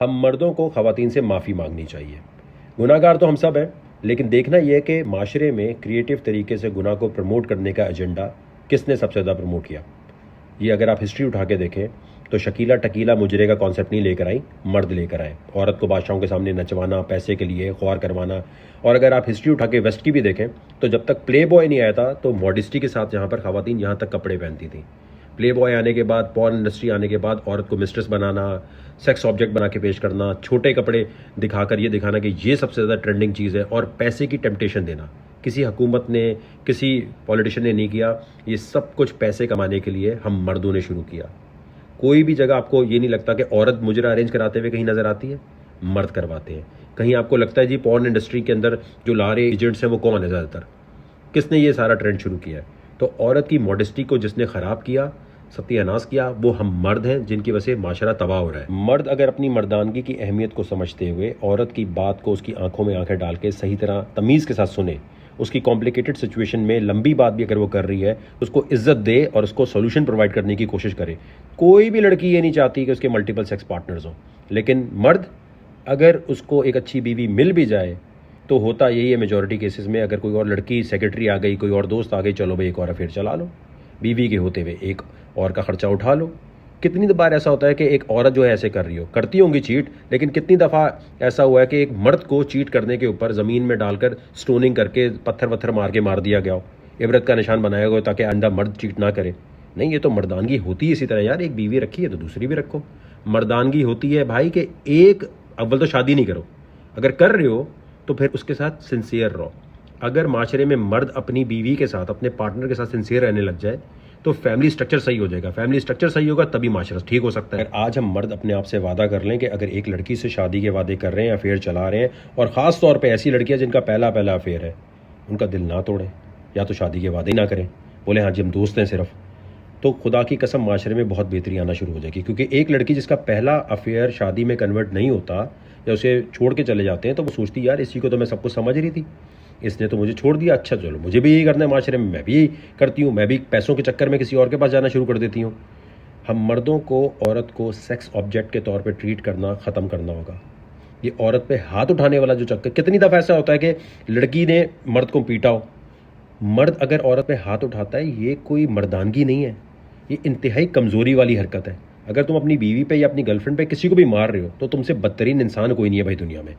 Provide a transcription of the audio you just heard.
ہم مردوں کو خواتین سے معافی مانگنی چاہیے. گناہ گار تو ہم سب ہیں، لیکن دیکھنا یہ ہے کہ معاشرے میں کریٹیو طریقے سے گناہ کو پروموٹ کرنے کا ایجنڈا کس نے سب سے زیادہ پروموٹ کیا. یہ اگر آپ ہسٹری اٹھا کے دیکھیں تو شکیلا ٹکیلا مجرے کا کانسیپٹ نہیں لے کر آئی، مرد لے کر آئے. عورت کو بادشاہوں کے سامنے نچوانا، پیسے کے لیے خوار کروانا. اور اگر آپ ہسٹری اٹھا کے ویسٹ کی بھی دیکھیں تو جب تک پلے بوائے نہیں آیا تھا تو ماڈسٹی کے ساتھ یہاں پر خواتین یہاں تک کپڑے پہنتی تھیں. پلے بوائے آنے کے بعد، پورن انڈسٹری آنے کے بعد عورت کو مسٹریس بنانا، سیکس آبجیکٹ بنا کے پیش کرنا، چھوٹے کپڑے دکھا کر یہ دکھانا کہ یہ سب سے زیادہ ٹرینڈنگ چیز ہے، اور پیسے کی ٹیمپٹیشن دینا. کسی حکومت نے، کسی پولیٹیشین نے نہیں کیا. یہ سب کچھ پیسے کمانے کے لیے ہم مردوں نے شروع کیا. کوئی بھی جگہ آپ کو یہ نہیں لگتا کہ عورت مجرا ارینج کراتے ہوئے کہیں نظر آتی ہے؟ مرد کرواتے ہیں. کہیں آپ کو لگتا ہے جی پورن انڈسٹری کے اندر جو لارے ایجنٹس ہیں وہ کون ہے زیادہ تر؟ کس نے یہ سارا ٹرینڈ شروع کیا ہے؟ تو عورت کی ماڈسٹی کو جس نے خراب کیا، ستیہ ناش کیا، وہ ہم مرد ہیں، جن کی وجہ سے معاشرہ تباہ ہو رہا ہے. مرد اگر اپنی مردانگی کی اہمیت کو سمجھتے ہوئے عورت کی بات کو اس کی آنکھوں میں آنکھیں ڈال کے صحیح طرح تمیز کے ساتھ سنے، اس کی کمپلیکیٹڈ سچویشن میں لمبی بات بھی اگر وہ کر رہی ہے اس کو عزت دے اور اس کو سولوشن پرووائڈ کرنے کی کوشش کرے. کوئی بھی لڑکی یہ نہیں چاہتی کہ اس کے ملٹیپل سیکس پارٹنرز ہوں، لیکن مرد اگر اس کو ایک اچھی بیوی مل بھی جائے تو ہوتا یہی ہے میجورٹی کیسز میں، اگر کوئی اور لڑکی سیکرٹری آ گئی، کوئی اور دوست آ گئی، چلو بھائی ایک اور افیئر چلا لو، بیوی کے ہوتے ہوئے ایک اور کا خرچہ اٹھا لو. کتنی بار ایسا ہوتا ہے کہ ایک عورت جو ہے ایسے کر رہی ہو، کرتی ہوں گی چیٹ، لیکن کتنی دفعہ ایسا ہوا ہے کہ ایک مرد کو چیٹ کرنے کے اوپر زمین میں ڈال کر سٹوننگ کر کے پتھر وتھر مار کے مار دیا گیا ہو، عبرت کا نشان بنایا گیا ہو تاکہ آئندہ مرد چیٹ نہ کرے. نہیں، یہ تو مردانگی ہوتی ہے. اسی طرح یار ایک بیوی رکھی ہے تو دوسری بھی رکھو. مردانگی ہوتی ہے بھائی کہ ایک اول تو شادی نہیں کرو، اگر کر رہے ہو تو پھر اس کے ساتھ سنسیئر رہو. اگر معاشرے میں مرد اپنی بیوی کے ساتھ، اپنے پارٹنر کے ساتھ سنسیئر رہنے لگ جائے تو فیملی سٹرکچر صحیح ہو جائے گا. فیملی سٹرکچر صحیح ہوگا تبھی معاشرہ ٹھیک ہو سکتا ہے. آج ہم مرد اپنے آپ سے وعدہ کر لیں کہ اگر ایک لڑکی سے شادی کے وعدے کر رہے ہیں، افیئر چلا رہے ہیں، اور خاص طور پہ ایسی لڑکیاں جن کا پہلا افیئر ہے، ان کا دل نہ توڑیں، یا تو شادی کے وعدے نہ کریں، بولے ہاں جی ہم دوست ہیں صرف، تو خدا کی قسم معاشرے میں بہت بہتری آنا شروع ہو جائے گی. کیونکہ ایک لڑکی جس کا پہلا افیئر شادی میں کنورٹ نہیں ہوتا یا اسے چھوڑ کے چلے جاتے ہیں تو وہ سوچتی یار اسی کو تو میں سب کچھ سمجھ رہی تھی، اس نے تو مجھے چھوڑ دیا، اچھا چلو مجھے بھی یہی کرنا ہے معاشرے میں، میں بھی یہی کرتی ہوں، میں بھی پیسوں کے چکر میں کسی اور کے پاس جانا شروع کر دیتی ہوں. ہم مردوں کو عورت کو سیکس آبجیکٹ کے طور پہ ٹریٹ کرنا ختم کرنا ہوگا. یہ عورت پہ ہاتھ اٹھانے والا جو چکر، کتنی دفعہ ایسا ہوتا ہے کہ لڑکی نے مرد کو پیٹا ہو، مرد اگر عورت پہ ہاتھ اٹھاتا ہے یہ کوئی مردانگی نہیں ہے، یہ انتہائی کمزوری والی حرکت ہے. اگر تم اپنی بیوی پہ یا اپنی گرل فرینڈ پہ کسی کو بھی مار رہے ہو تو تم سے بدترین انسان کوئی نہیں ہے بھائی دنیا میں.